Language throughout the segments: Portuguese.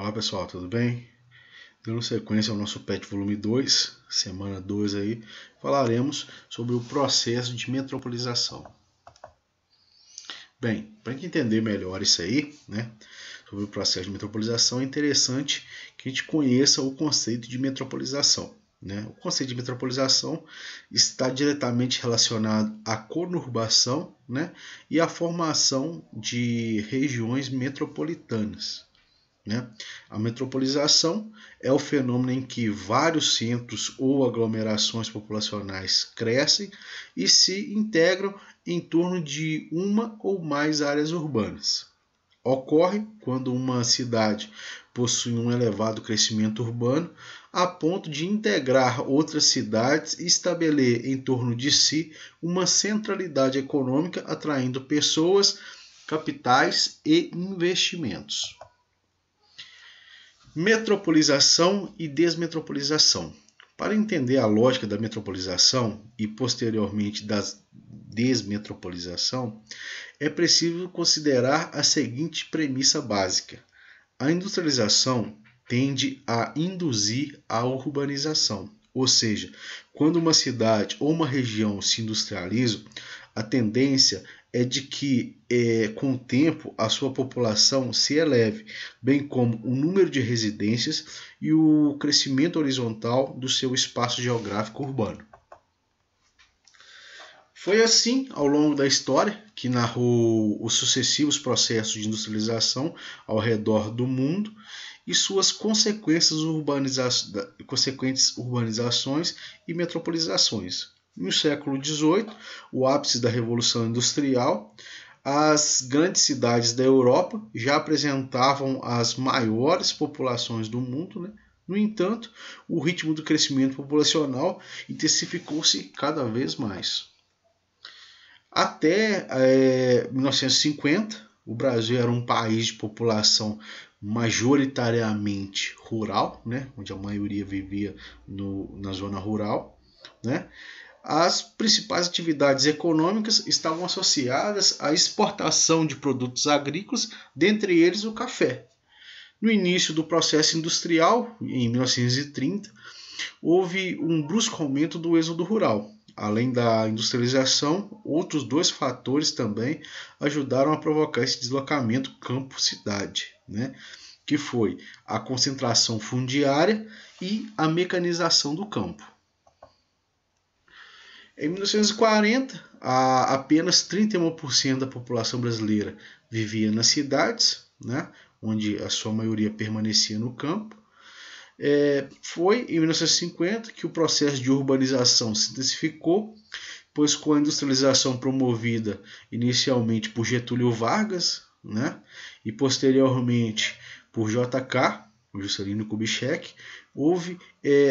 Olá pessoal, tudo bem? Dando sequência ao nosso PET volume 2, semana 2 aí, falaremos sobre o processo de metropolização. Bem, para entender melhor isso aí, sobre o processo de metropolização, é interessante que a gente conheça o conceito de metropolização. O conceito de metropolização está diretamente relacionado à conurbação, e à formação de regiões metropolitanas. A metropolização é o fenômeno em que vários centros ou aglomerações populacionais crescem e se integram em torno de uma ou mais áreas urbanas. Ocorre quando uma cidade possui um elevado crescimento urbano a ponto de integrar outras cidades e estabelecer em torno de si uma centralidade econômica, atraindo pessoas, capitais e investimentos. Metropolização e desmetropolização. Para entender a lógica da metropolização e posteriormente da desmetropolização, é preciso considerar a seguinte premissa básica: a industrialização tende a induzir a urbanização, ou seja, quando uma cidade ou uma região se industrializa, a tendência é de que, com o tempo, a sua população se eleve, bem como o número de residências e o crescimento horizontal do seu espaço geográfico urbano. Foi assim, ao longo da história, que narrou os sucessivos processos de industrialização ao redor do mundo e suas consequentes urbanizações e metropolizações. No século XVIII, o ápice da Revolução Industrial, as grandes cidades da Europa já apresentavam as maiores populações do mundo. No entanto, o ritmo do crescimento populacional intensificou-se cada vez mais. Até 1950, o Brasil era um país de população majoritariamente rural, onde a maioria vivia na zona rural. As principais atividades econômicas estavam associadas à exportação de produtos agrícolas, dentre eles o café. No início do processo industrial, em 1930, houve um brusco aumento do êxodo rural. Além da industrialização, outros dois fatores também ajudaram a provocar esse deslocamento campo-cidade, que foi a concentração fundiária e a mecanização do campo. Em 1940, apenas 31% da população brasileira vivia nas cidades, onde a sua maioria permanecia no campo. Foi em 1950 que o processo de urbanização se intensificou, pois com a industrialização promovida inicialmente por Getúlio Vargas, e posteriormente por JK, Juscelino Kubitschek, houve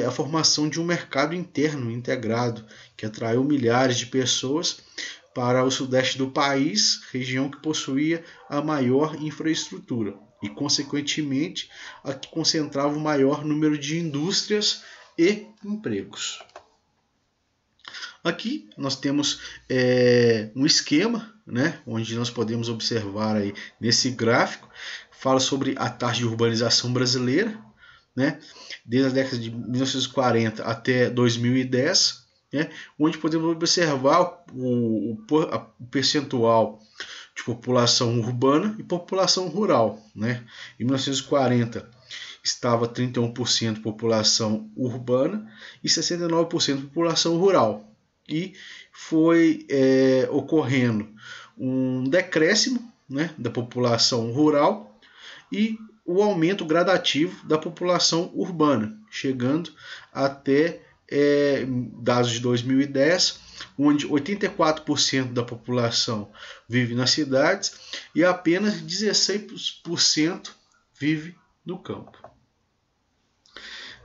a formação de um mercado interno integrado que atraiu milhares de pessoas para o sudeste do país, região que possuía a maior infraestrutura e, consequentemente, a que concentrava o maior número de indústrias e empregos. Aqui nós temos um esquema, onde nós podemos observar aí nesse gráfico, fala sobre a taxa de urbanização brasileira, desde a década de 1940 até 2010, onde podemos observar o percentual de população urbana e população rural. Em 1940 estava 31% população urbana e 69% população rural. E foi ocorrendo um decréscimo da população rural e o aumento gradativo da população urbana, chegando até dados de 2010, onde 84% da população vive nas cidades e apenas 16% vive no campo.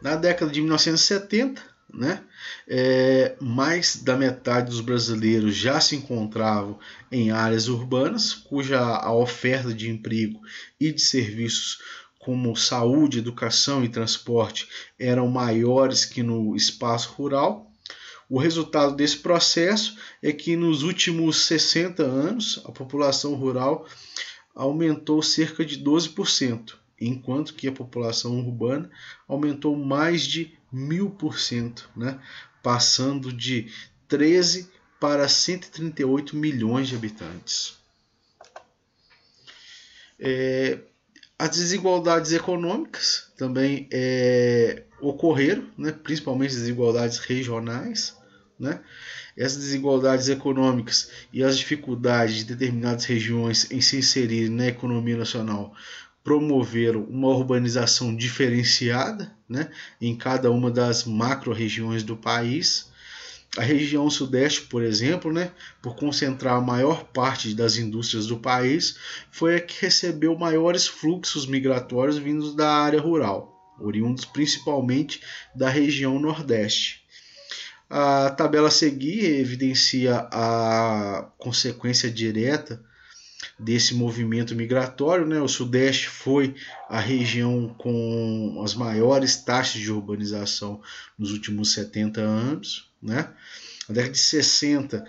Na década de 1970, mais da metade dos brasileiros já se encontravam em áreas urbanas, cuja a oferta de emprego e de serviços como saúde, educação e transporte eram maiores que no espaço rural. O resultado desse processo é que nos últimos 60 anos a população rural aumentou cerca de 12%, enquanto que a população urbana aumentou mais de 1000%, né? Passando de 13 para 138 milhões de habitantes. As desigualdades econômicas também ocorreram, né? Principalmente desigualdades regionais, né? Essas desigualdades econômicas e as dificuldades de determinadas regiões em se inserirem na economia nacional promoveram uma urbanização diferenciada, né, em cada uma das macro-regiões do país. A região sudeste, por exemplo, né, por concentrar a maior parte das indústrias do país, foi a que recebeu maiores fluxos migratórios vindos da área rural, oriundos principalmente da região nordeste. A tabela a seguir evidencia a consequência direta desse movimento migratório, né? O Sudeste foi a região com as maiores taxas de urbanização nos últimos 70 anos, né? Na década de 60,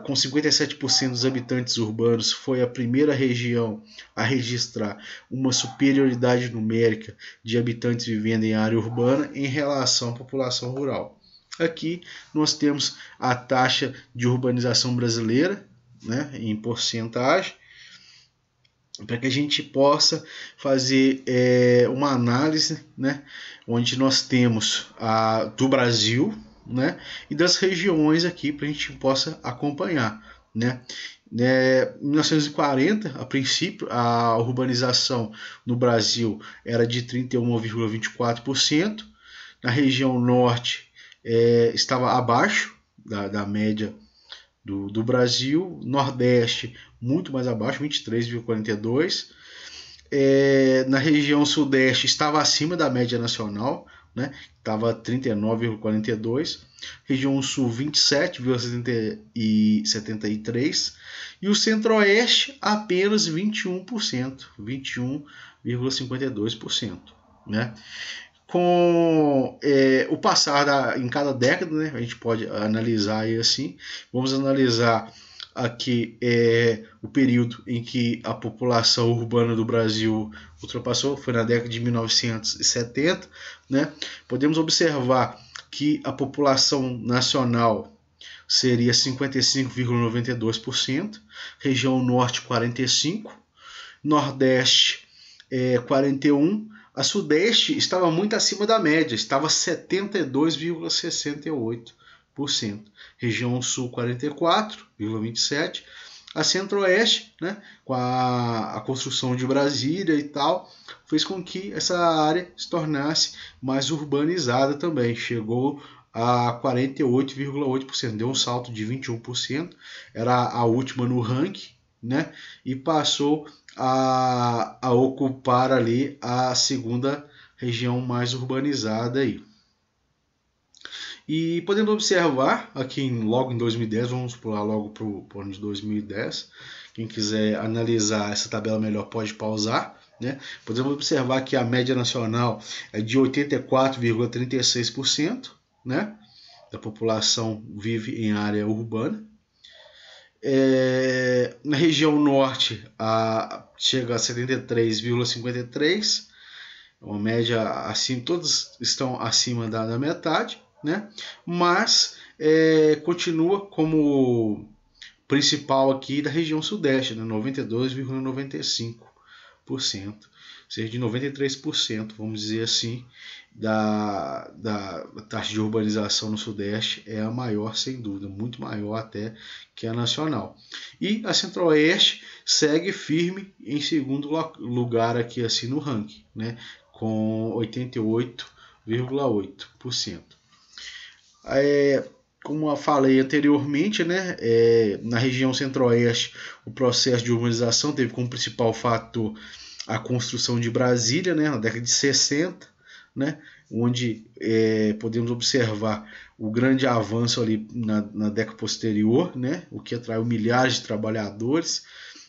com 57% dos habitantes urbanos, foi a primeira região a registrar uma superioridade numérica de habitantes vivendo em área urbana em relação à população rural. Aqui nós temos a taxa de urbanização brasileira, né, em porcentagem, para que a gente possa fazer uma análise, né, onde nós temos do Brasil, né, e das regiões aqui para a gente possa acompanhar, né. Em 1940, a princípio, a urbanização no Brasil era de 31,24%, na região norte estava abaixo da média do Brasil, Nordeste muito mais abaixo, 23,42%, na região Sudeste estava acima da média nacional, né? Estava 39,42%, região Sul 27,73% e o Centro-Oeste apenas 21%, 21,52%, né? Com o passar em cada década, né, a gente pode analisar aí assim. Vamos analisar aqui o período em que a população urbana do Brasil ultrapassou, foi na década de 1970, né? Podemos observar que a população nacional seria 55,92%, região norte 45%, nordeste 41%, a Sudeste estava muito acima da média, estava 72,68%. Região Sul 44,27%. A Centro-Oeste, né, com a construção de Brasília e tal, fez com que essa área se tornasse mais urbanizada também. Chegou a 48,8%, deu um salto de 21%, era a última no ranking, né, e passou a ocupar ali a segunda região mais urbanizada aí. E podemos observar aqui logo em 2010, vamos pular logo para o ano de 2010, quem quiser analisar essa tabela melhor pode pausar, né? Podemos observar que a média nacional é de 84,36%, né, da população vive em área urbana. Na região norte chega a 73,53%, uma média assim, todos estão acima da metade, né? Mas continua como principal aqui da região sudeste, né? 92,95%, ou seja, de 93%, vamos dizer assim, da taxa de urbanização no Sudeste é a maior, sem dúvida, muito maior até que a nacional. E a Centro-Oeste segue firme em segundo lugar aqui assim no ranking, né, com 88,8%. Como eu falei anteriormente, né, na região Centro-Oeste o processo de urbanização teve como principal fator a construção de Brasília, né, na década de 60, né, onde podemos observar o grande avanço ali na década posterior, né, o que atraiu milhares de trabalhadores,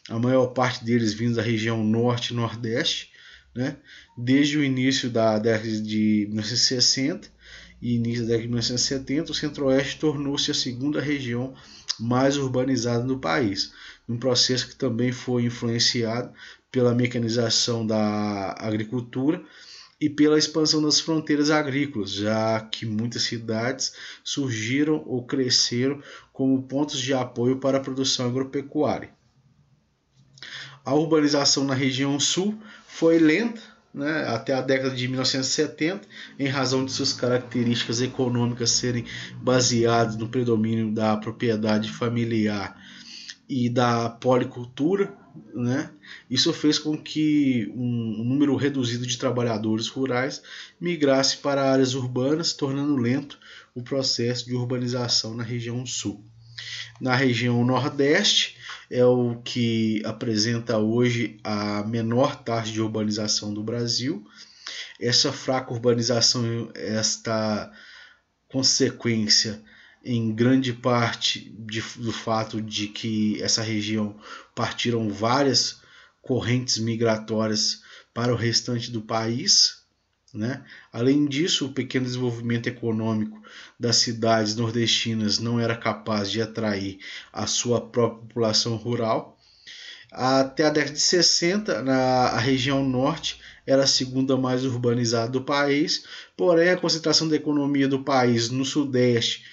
a maior parte deles vindo da região norte e nordeste, né, desde o início da década de 1960 e início da década de 1970, o Centro-Oeste tornou-se a segunda região mais urbanizada do país. um processo que também foi influenciado pela mecanização da agricultura e pela expansão das fronteiras agrícolas, já que muitas cidades surgiram ou cresceram como pontos de apoio para a produção agropecuária. A urbanização na região sul foi lenta, né, até a década de 1970, em razão de suas características econômicas serem baseadas no predomínio da propriedade familiar e da policultura, né? Isso fez com que um número reduzido de trabalhadores rurais migrasse para áreas urbanas, tornando lento o processo de urbanização na região sul. Na região nordeste é o que apresenta hoje a menor taxa de urbanização do Brasil. Essa fraca urbanização, esta consequência em grande parte do fato de que essa região partiram várias correntes migratórias para o restante do país, né? Além disso, o pequeno desenvolvimento econômico das cidades nordestinas não era capaz de atrair a sua própria população rural. Até a década de 60, a região norte era a segunda mais urbanizada do país, porém a concentração da economia do país no sudeste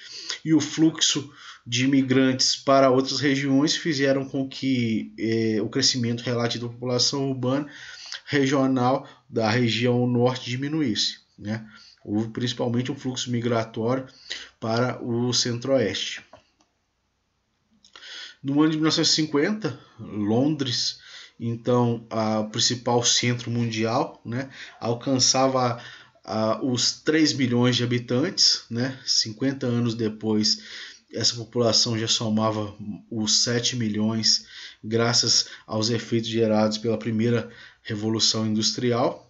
e o fluxo de imigrantes para outras regiões fizeram com que o crescimento relativo da população urbana regional da região norte diminuísse, né? Houve principalmente um fluxo migratório para o centro-oeste. No ano de 1950, Londres, então o principal centro mundial, né, alcançava os 3 milhões de habitantes, né? 50 anos depois, essa população já somava os 7 milhões, graças aos efeitos gerados pela primeira Revolução Industrial,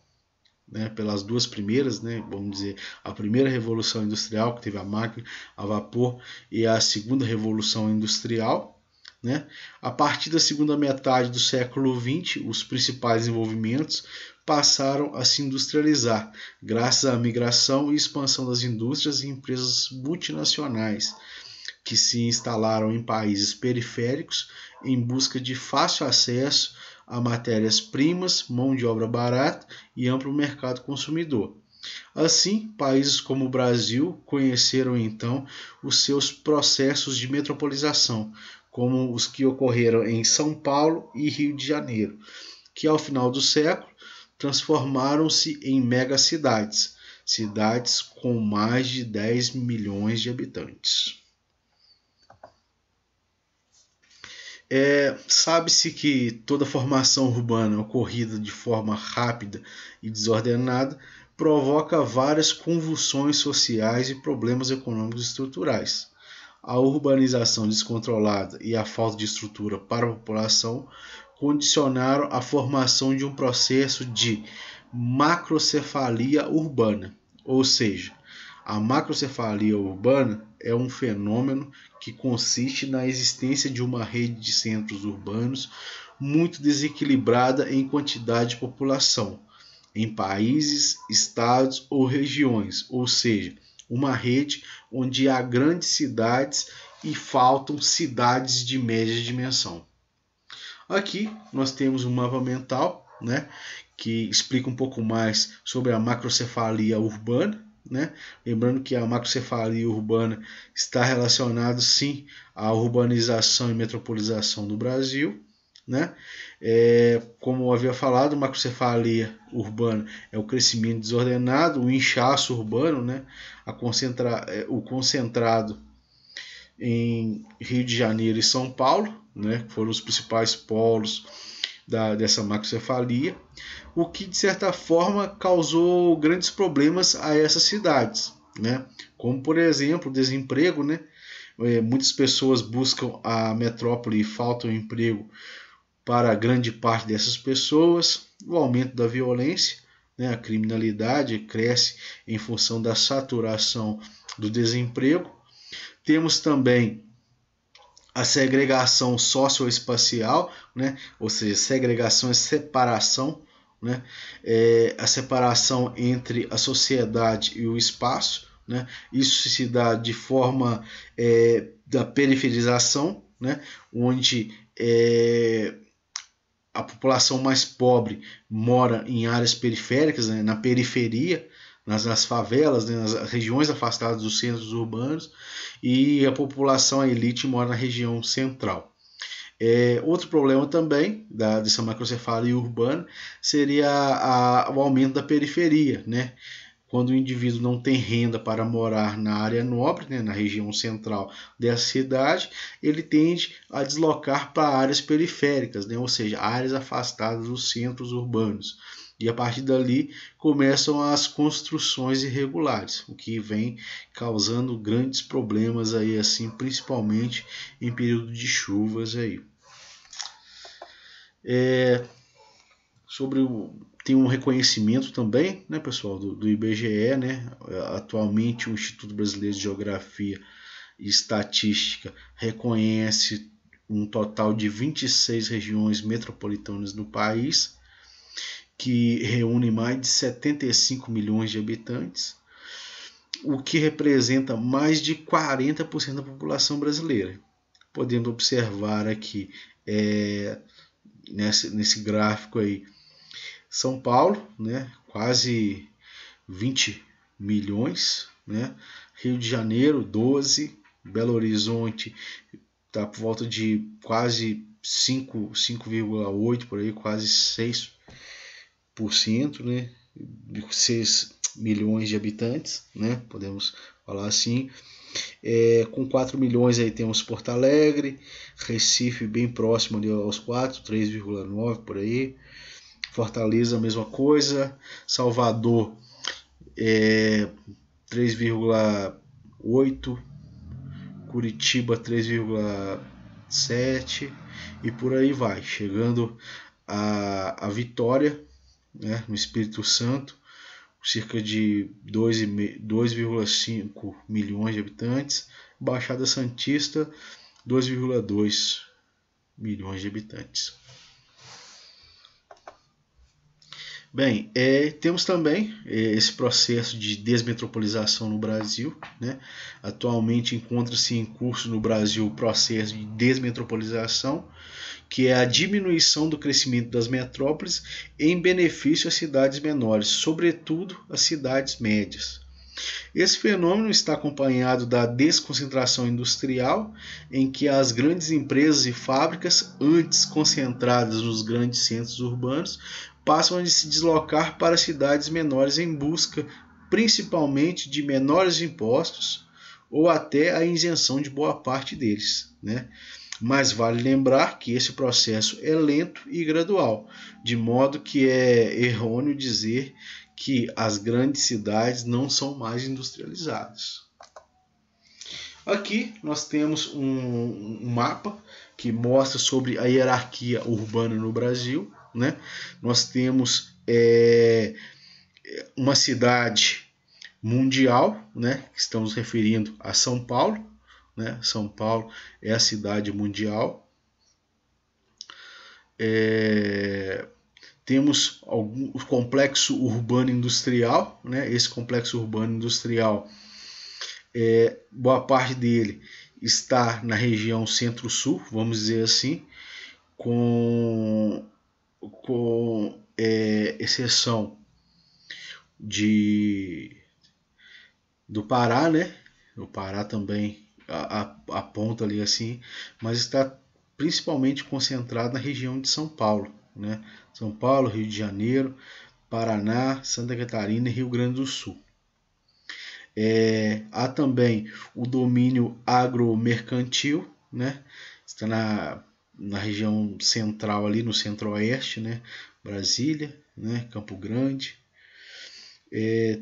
né? Pelas duas primeiras, né? Vamos dizer, a primeira Revolução Industrial, que teve a máquina a vapor, e a segunda Revolução Industrial, né? A partir da segunda metade do século XX, os principais desenvolvimentos passaram a se industrializar, graças à migração e expansão das indústrias e empresas multinacionais, que se instalaram em países periféricos em busca de fácil acesso a matérias-primas, mão de obra barata e amplo mercado consumidor. Assim, países como o Brasil conheceram então os seus processos de metropolização, como os que ocorreram em São Paulo e Rio de Janeiro, que ao final do século transformaram-se em megacidades, cidades com mais de 10 milhões de habitantes. Sabe-se que toda formação urbana ocorrida de forma rápida e desordenada provoca várias convulsões sociais e problemas econômicos estruturais. A urbanização descontrolada e a falta de estrutura para a população condicionaram a formação de um processo de macrocefalia urbana, ou seja, a macrocefalia urbana é um fenômeno que consiste na existência de uma rede de centros urbanos muito desequilibrada em quantidade de população, em países, estados ou regiões, ou seja, uma rede onde há grandes cidades e faltam cidades de média dimensão. Aqui nós temos um mapa mental, né, que explica um pouco mais sobre a macrocefalia urbana, né? Lembrando que a macrocefalia urbana está relacionada sim à urbanização e metropolização do Brasil, né? Como eu havia falado, macrocefalia urbana é o crescimento desordenado, o inchaço urbano, né? O concentrado em Rio de Janeiro e São Paulo, né? Foram os principais polos dessa macrocefalia, o que de certa forma causou grandes problemas a essas cidades, né? Como por exemplo o desemprego, né? Muitas pessoas buscam a metrópole e falta emprego para grande parte dessas pessoas, o aumento da violência, né? A criminalidade cresce em função da saturação do desemprego. Temos também a segregação socioespacial, né? Ou seja, segregação é separação, né? A separação entre a sociedade e o espaço, né? Isso se dá de forma da periferização, né? Onde a população mais pobre mora em áreas periféricas, né, na periferia, nas favelas, né, nas regiões afastadas dos centros urbanos, e a população, a elite, mora na região central. Outro problema também dessa macrocefalia urbana seria o aumento da periferia, né? Quando o indivíduo não tem renda para morar na área nobre, né, na região central dessa cidade, ele tende a deslocar para áreas periféricas, né, ou seja, áreas afastadas dos centros urbanos. E a partir dali começam as construções irregulares, o que vem causando grandes problemas aí, assim, principalmente em período de chuvas aí. Tem um reconhecimento também, né, pessoal, do IBGE, né? Atualmente o Instituto Brasileiro de Geografia e Estatística reconhece um total de 26 regiões metropolitanas no país, que reúne mais de 75 milhões de habitantes, o que representa mais de 40% da população brasileira. Podendo observar aqui nesse gráfico aí, São Paulo, né, quase 20 milhões, né? Rio de Janeiro, 12, Belo Horizonte está por volta de quase 5,8 por aí, quase 6%, né? 6 milhões de habitantes, né? Podemos falar assim. Com 4 milhões aí temos Porto Alegre, Recife bem próximo ali aos 4, 3,9 por aí. Fortaleza a mesma coisa, Salvador 3,8, Curitiba 3,7 e por aí vai, chegando a Vitória, né, no Espírito Santo, cerca de 2,5 milhões de habitantes, Baixada Santista 2,2 milhões de habitantes. Bem, temos também esse processo de desmetropolização no Brasil, né? Atualmente encontra-se em curso no Brasil o processo de desmetropolização, que é a diminuição do crescimento das metrópoles em benefício às cidades menores, sobretudo às cidades médias. Esse fenômeno está acompanhado da desconcentração industrial, em que as grandes empresas e fábricas, antes concentradas nos grandes centros urbanos, passam a se deslocar para cidades menores em busca, principalmente, de menores impostos ou até a isenção de boa parte deles, né? Mas vale lembrar que esse processo é lento e gradual, de modo que é errôneo dizer que as grandes cidades não são mais industrializadas. Aqui nós temos um mapa que mostra sobre a hierarquia urbana no Brasil, né? Nós temos uma cidade mundial, né? Estamos referindo a São Paulo, né? São Paulo é a cidade mundial. Temos o complexo urbano industrial, né? Esse complexo urbano industrial, boa parte dele está na região centro-sul, vamos dizer assim, com exceção do Pará, né? O Pará também aponta ali assim, mas está principalmente concentrado na região de São Paulo, né? São Paulo, Rio de Janeiro, Paraná, Santa Catarina e Rio Grande do Sul. Há também o domínio agromercantil, né? Está na região central ali, no centro-oeste, né? Brasília, né? Campo Grande.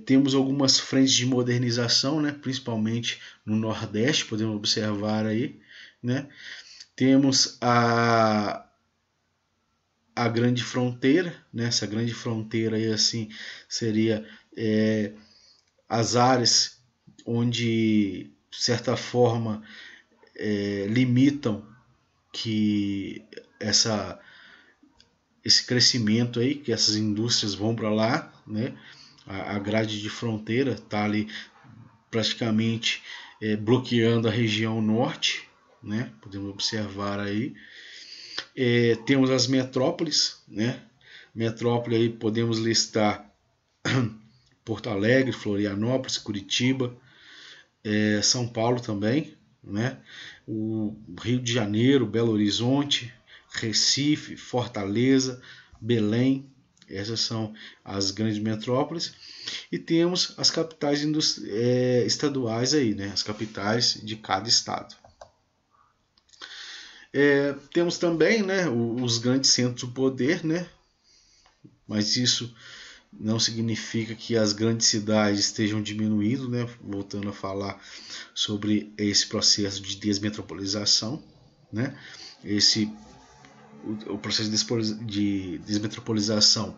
Temos algumas frentes de modernização, né? Principalmente no Nordeste, podemos observar aí, né? Temos a grande fronteira, né? Essa grande fronteira aí assim seria as áreas onde, de certa forma, limitam que esse crescimento aí, que essas indústrias vão para lá, né? A grade de fronteira está ali praticamente bloqueando a região norte, né? Podemos observar aí. Temos as metrópoles, né? Metrópole aí podemos listar Porto Alegre, Florianópolis, Curitiba, São Paulo também, né? O Rio de Janeiro, Belo Horizonte, Recife, Fortaleza, Belém. Essas são as grandes metrópoles. E temos as capitais estaduais aí, né? As capitais de cada estado. Temos também, né, os grandes centros do poder, né? Mas isso não significa que as grandes cidades estejam diminuindo, né? Voltando a falar sobre esse processo de desmetropolização, né? O processo de desmetropolização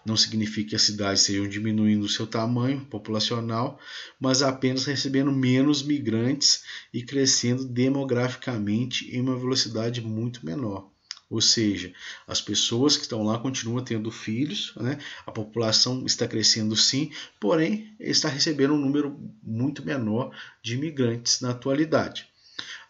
não significa que as cidades estejam diminuindo o seu tamanho populacional, mas apenas recebendo menos migrantes e crescendo demograficamente em uma velocidade muito menor. Ou seja, as pessoas que estão lá continuam tendo filhos, né? A população está crescendo sim, porém está recebendo um número muito menor de imigrantes na atualidade.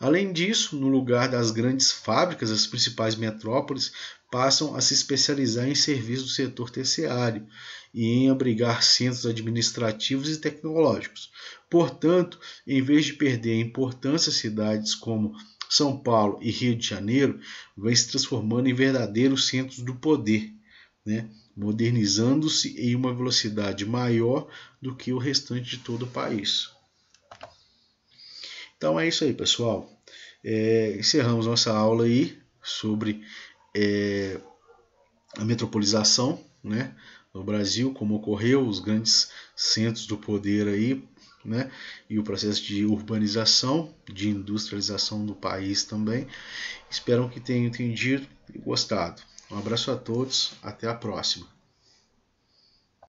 Além disso, no lugar das grandes fábricas, as principais metrópoles passam a se especializar em serviços do setor terciário e em abrigar centros administrativos e tecnológicos. Portanto, em vez de perder a importância, cidades como São Paulo e Rio de Janeiro vêm se transformando em verdadeiros centros do poder, né? Modernizando-se em uma velocidade maior do que o restante de todo o país. Então é isso aí, pessoal. Encerramos nossa aula aí sobre a metropolização, né, no Brasil, como ocorreu, os grandes centros do poder aí, né, e o processo de urbanização, de industrialização do país também. Espero que tenham entendido e gostado. Um abraço a todos, até a próxima.